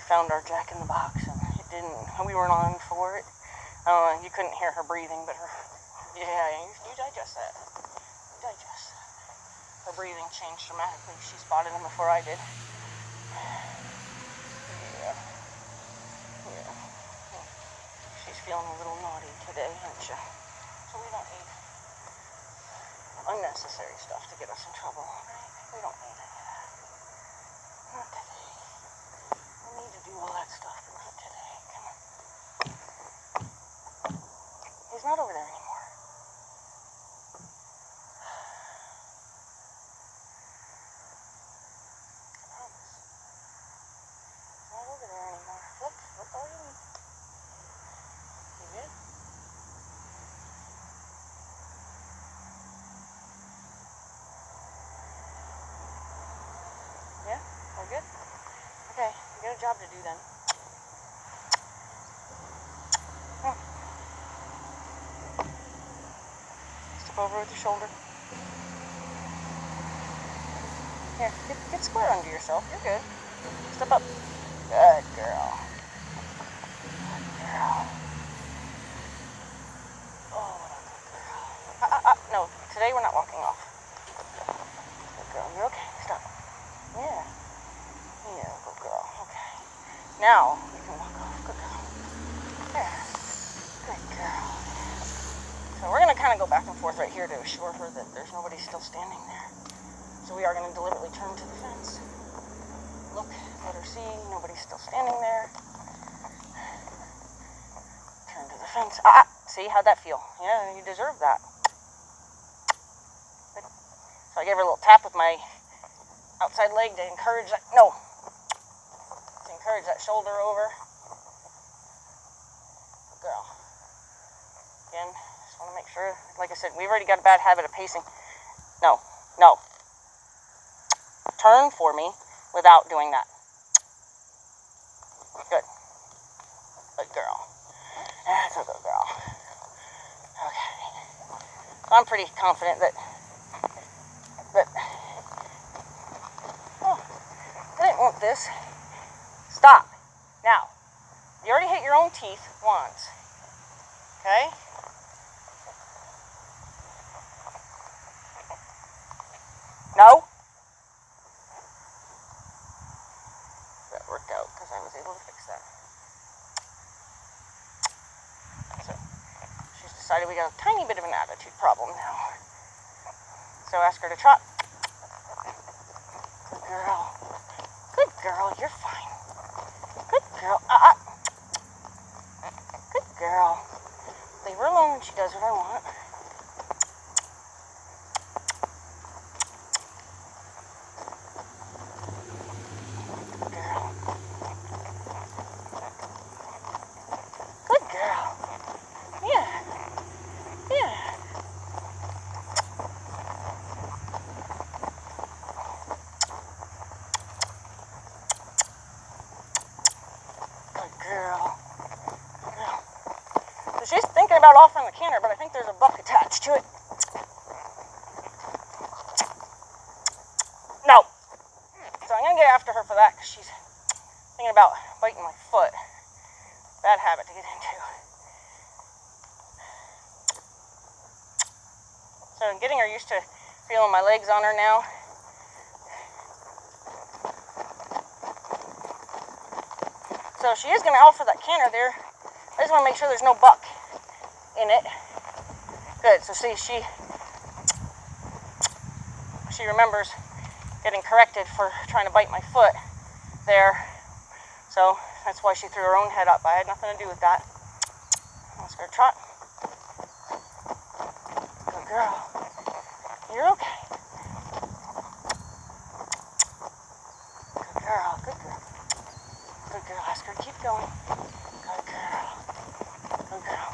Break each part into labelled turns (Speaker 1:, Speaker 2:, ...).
Speaker 1: found our Jack in the Box, and we weren't on for it. You couldn't hear her breathing, but you digest that. Digest. Her breathing changed dramatically. She spotted him before I did. Yeah. She's feeling a little naughty today, isn't she? So we don't eat unnecessary stuff to get us in trouble, right? We don't need any of that. Not today. We need to do all that stuff, but not today. Come on. He's not over there anymore. I promise. He's not over there anymore. Look all you need. You good? Yeah? We're good? Okay, we got a job to do then. Step over with your shoulder. Here, get square under yourself. You're good. Step up. Good girl. Good girl. Oh, what a good girl. No, today we're not walking off. Good girl, you're okay. Stop. Yeah. Yeah, good girl. Okay. Now, you can walk off. Good girl. There. Good girl. So we're going to kind of go back and forth right here to assure her that there's nobody still standing there. So we are going to deliberately turn to the fence. Look, let her see nobody's still standing there. Turn to the fence. See, how'd that feel? Yeah, you deserve that. Good. So I gave her a little tap with my outside leg to encourage that. No. To encourage that shoulder over. Good girl. Again, just want to make sure, like I said, we've already got a bad habit of pacing. No. Turn for me without doing that. Good. Good girl. That's a good girl. Okay. So I'm pretty confident that I didn't want this. Stop. Now, you already hit your own teeth once. Okay? No? That worked out because I was able to fix that. So, she's decided we got a tiny bit of an attitude problem now. So ask her to trot. Good girl. Good girl, you're fine. Good girl. Good girl. Leave her alone when she does what I want. Good girl. Yeah. Good girl. So she's thinking about offering the canter, but I think there's a buck attached to it. No. So I'm going to get after her for that because she's thinking about biting my foot. Bad habit to get into. So I'm getting her used to feeling my legs on her now. So she is going to offer that canter there. I just want to make sure there's no buck in it. Good. So see, she remembers getting corrected for trying to bite my foot there. So that's why she threw her own head up. I had nothing to do with that. Let's go trot. Good girl. You're okay. Good girl. Good girl. Good girl. Ask her to keep going. Good girl. Good girl.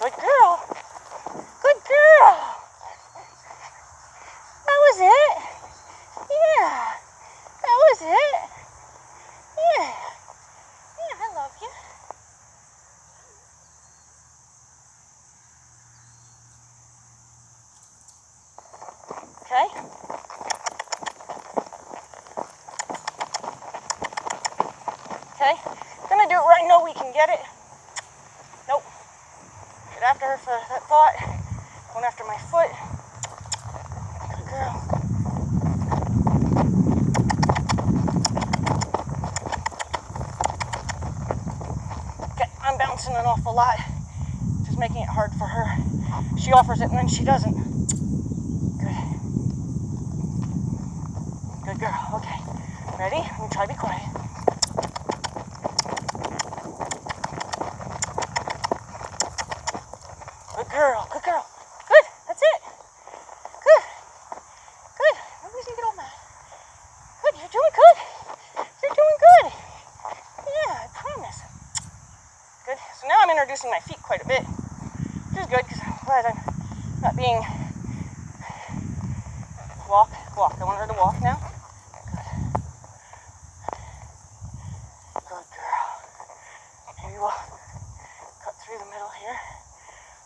Speaker 1: Good girl. Good girl. That was it. Yeah. That was it. Yeah. Yeah, I love you. Okay. Okay, gonna do it where I know we can get it. Nope. Get after her for that thought. Going after my foot. Good girl. Okay, I'm bouncing an awful lot, just making it hard for her. She offers it and then she doesn't. Good. Good girl. Okay. Ready? Let me try to be quiet. Good girl. Good girl. Good. That's it. Good. Good. Nobody's gonna get all mad. Good. You're doing good. You're doing good. Yeah, I promise. Good. So now I'm introducing my feet quite a bit, which is good because I'm glad I'm not being walk. I want her to walk now. Good girl. Maybe we'll cut through the middle here.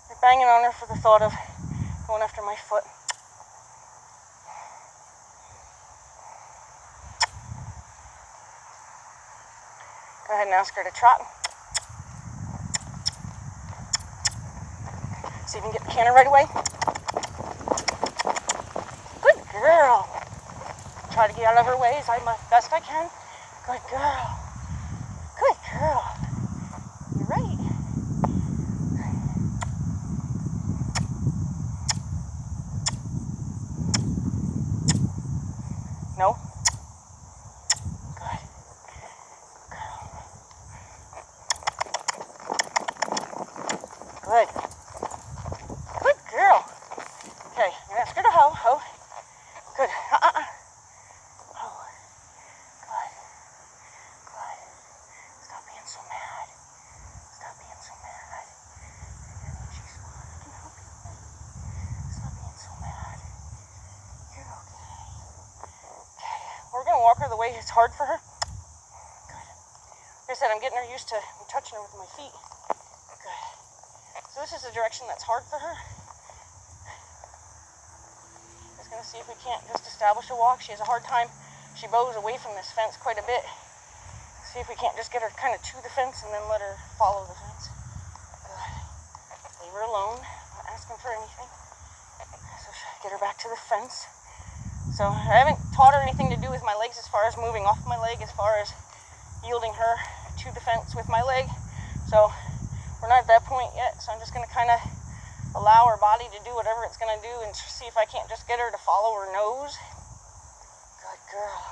Speaker 1: They're banging on her for the thought of going after my foot. Go ahead and ask her to trot. See if you can get the canter right away. Good girl. Try to get out of her way as best I can. Good girl. Good girl. You're right. No? Good. Good. Good girl. Okay, I'm gonna ask her to hoe. Hoe. Good. Hoe. Good. Good. Stop being so mad. Stop being so mad. She's fine. I can help you. Stop being so mad. You're okay. Okay. We're gonna walk her the way it's hard for her. Good. Like I said, I'm getting her used to touching her with my feet. Good. So this is the direction that's hard for her. Just gonna see if we can't just establish a walk. She has a hard time. She bows away from this fence quite a bit. See if we can't just get her kind of to the fence and then let her follow the fence. Good. Leave her alone. I'm not asking for anything. So get her back to the fence. So I haven't taught her anything to do with my legs as far as moving off my leg, as far as yielding her to the fence with my leg. So we're not at that point yet. So I'm just gonna kind of allow her body to do whatever it's gonna do and see if I can't just get her to follow her nose. Good girl.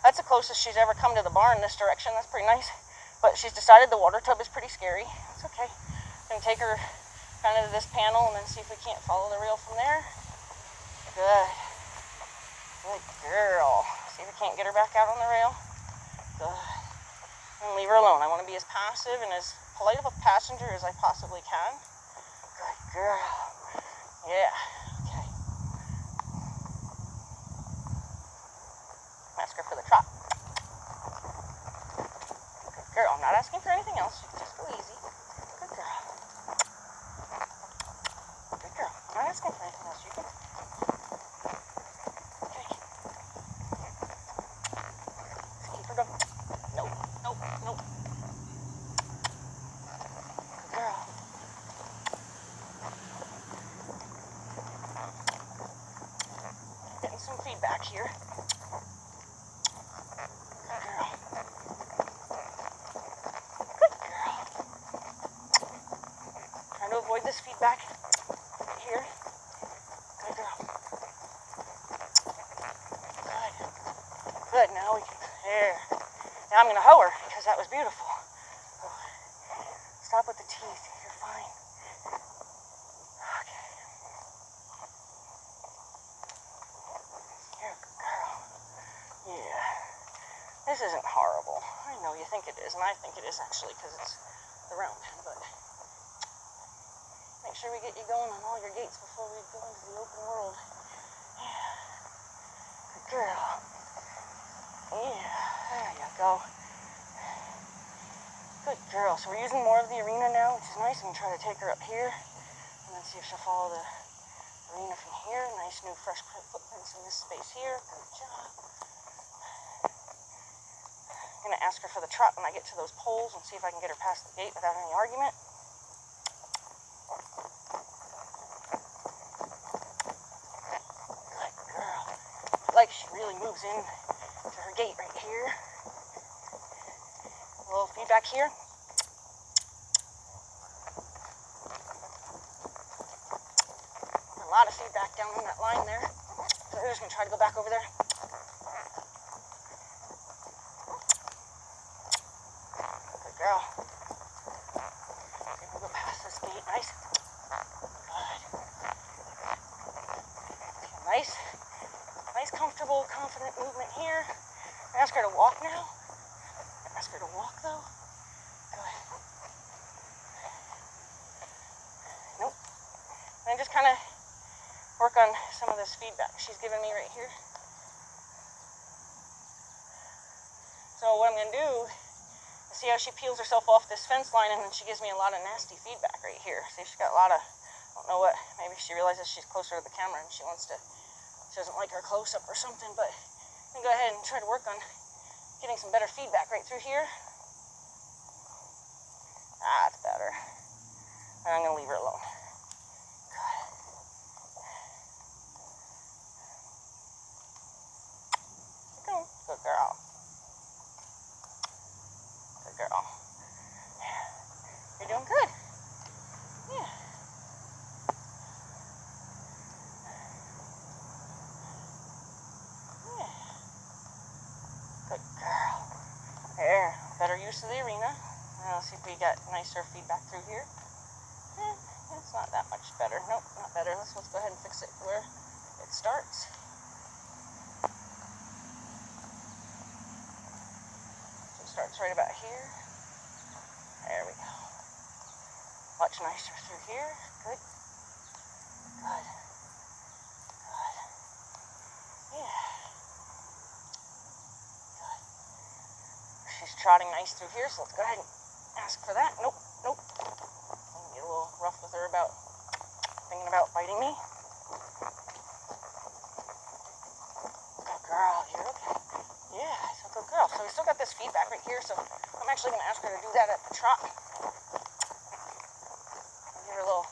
Speaker 1: That's the closest she's ever come to the barn this direction. That's pretty nice. But she's decided the water tub is pretty scary. It's okay. I'm gonna take her kind of to this panel and then see if we can't follow the rail from there. Good. Good girl. See if we can't get her back out on the rail. Good. And leave her alone. I want to be as passive and as polite of a passenger as I possibly can. Good girl. Yeah. Okay. Ask her for the trot. Good girl. I'm not asking for anything else. Just go easy. Good girl. Good girl. I'm not asking for anything else. You can. Okay. Just keep her going. Nope. Nope. Nope. Good girl. Getting some feedback here. Good girl. Good girl. Trying to avoid this feedback here. Good girl. Good. Good. Now we can. There. Now I'm going to hoe her because that was beautiful. Oh. Stop with the teeth. You're fine. Okay. You're a good girl. Yeah. This isn't horrible. I know you think it is, and I think it is actually because it's the round pen, but make sure we get you going on all your gaits before we go into the open world. Yeah. Good girl. Yeah. There you go. Good girl. So we're using more of the arena now, which is nice. I'm going to try to take her up here and then see if she'll follow the arena from here. Nice new fresh footprints in this space here. Good job. I'm I'm going to ask her for the trot when I get to those poles and see if I can get her past the gate without any argument. Good girl. Like she really moves in to her gate right here. A little feedback here. A lot of feedback down on that line there. So we're just going to try to go back over there. Good girl. Okay, we'll go past this gate. Nice. Good. Okay, nice. Nice, comfortable, confident movement here. Ask her to walk now. Ask her to walk though. Good. Nope. And just kind of work on some of this feedback she's giving me right here. So what I'm going to do is see how she peels herself off this fence line, and then she gives me a lot of nasty feedback right here. See, she's got a lot of, I don't know what, maybe she realizes she's closer to the camera and she doesn't like her close-up or something, but I'm going to go ahead and try to work on getting some better feedback right through here. That's better. And I'm going to leave her alone. Good girl. Good girl. You're doing good. Yeah. Yeah. Good girl. There. Better use of the arena. Now let's see if we got nicer feedback through here. It's not that much better. Nope, not better. Let's go ahead and fix it where it starts. Starts right about here. There we go. Much nicer through here. Good. Good. Good. Yeah. Good. She's trotting nice through here, so let's go ahead and ask for that. Nope. Nope. I'm get a little rough with her about thinking about biting me. Good girl. You're okay. Yeah, so good girl. So we still got this feedback right here, so I'm actually going to ask her to do that at the trot. Give her a little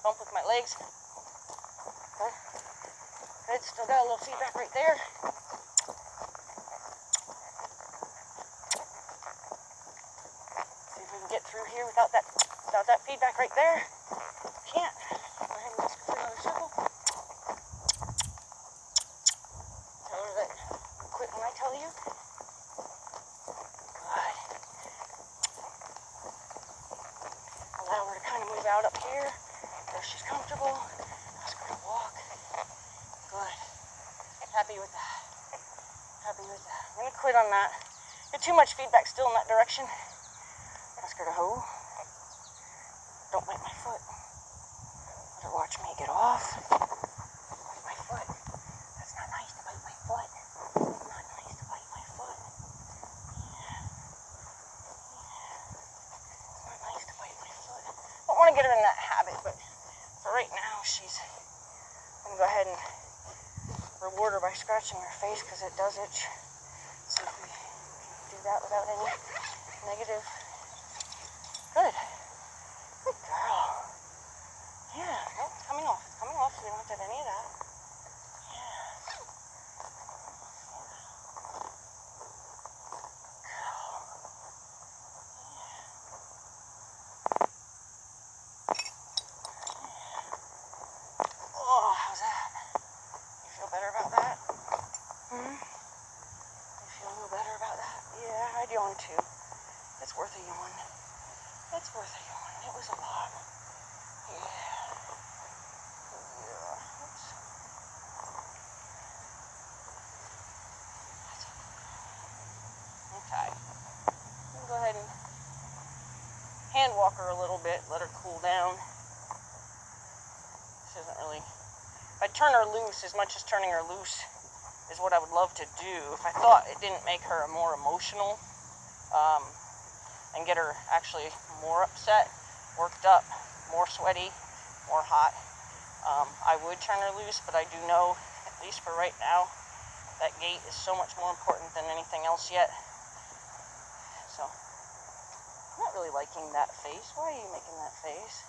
Speaker 1: bump with my legs. Good. Good. Still got a little feedback right there. See if we can get through here without that feedback right there. Can't. Go ahead and ask her for another circle. Tell her that you quit when I tell you. Allow her to kind of move out up here where she's comfortable. Ask her to walk. Good. Happy with that. Happy with that. I'm going to quit on that. Get too much feedback still in that direction. Ask her to hoe. Don't bite my foot. Let her watch me get off. Bite my foot. That's not nice to bite my foot. It's not nice to bite my foot. I don't want to get her in that habit, but for right now, I'm going to go ahead and reward her by scratching her face because it does itch. See if we can do that without any negative. Good. Good girl. Yeah, nope, it's coming off. It's coming off, so we don't have to have any of that. Too. It's worth a yawn. It's worth a yawn. It was a lot. Yeah. Oops. Okay. Go ahead and hand walk her a little bit. Let her cool down. She doesn't really. If I turn her loose, as much as turning her loose is what I would love to do. If I thought it didn't make her more emotional, and get her actually more upset, worked up, more sweaty, more hot, I would turn her loose, but I do know, at least for right now, that gate is so much more important than anything else yet. really liking that face. Why are you making that face?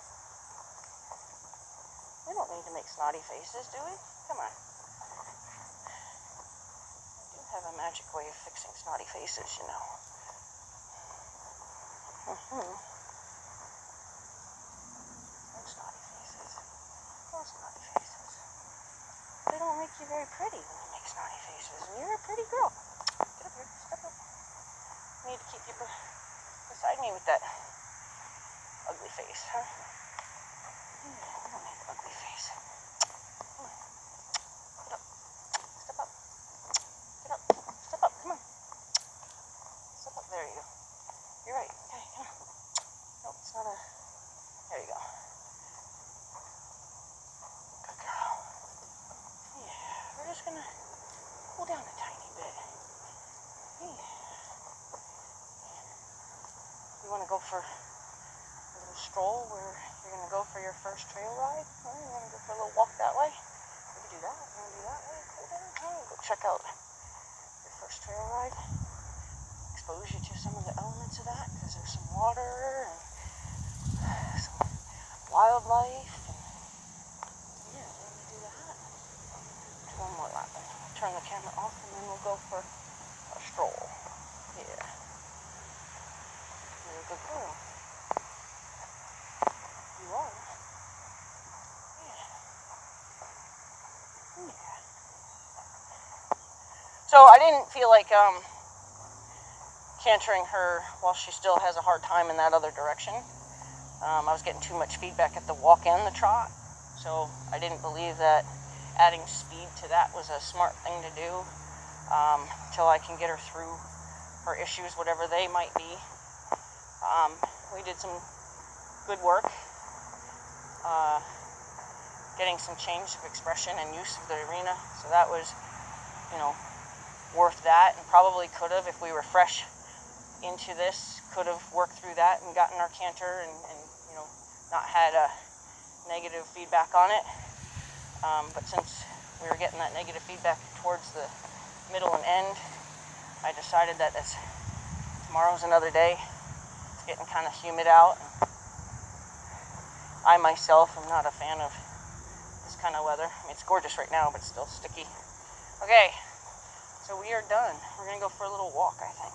Speaker 1: We don't need to make snotty faces, do we? Come on. I do have a magic way of fixing snotty faces, you know. Those snotty faces. Those snotty faces. They don't make you very pretty when you make snotty faces. And you're a pretty girl. Get up here. Step up. I need to keep you beside me with that ugly face, huh? Yeah, we don't need an ugly face. Come on. Get up. Step up. Get up. Step up. Come on. Step up. There you go. You're right. Okay, come on. No, it's not a... There you go. Good girl. Yeah, we're just gonna cool down a tiny bit. Yeah. You wanna go for a little stroll where you're gonna go for your first trail ride? Or you wanna go for a little walk that way? We can do that. You wanna do that way? Cool down. Go check out your first trail ride. Expose you to some of the elements of that, because there's some water and some wildlife, and yeah, we're gonna do that. Do one more lap. Turn the camera off, and then we'll go for a stroll. Yeah, you're a good girl. You are. Yeah. Yeah. So I didn't feel like cantering her while she still has a hard time in that other direction. I was getting too much feedback at the walk and the trot, so I didn't believe that adding speed to that was a smart thing to do till I can get her through her issues, whatever they might be. We did some good work getting some change of expression and use of the arena, so that was, you know, worth that, and probably could have, if we were fresh into this, could have worked through that and gotten our canter and you know, not had a negative feedback on it. But since we were getting that negative feedback towards the middle and end, I decided that as tomorrow's another day. It's getting kind of humid out. I myself am not a fan of this kind of weather. I mean, it's gorgeous right now, but it's still sticky. Okay, so we are done. We're gonna go for a little walk, I think.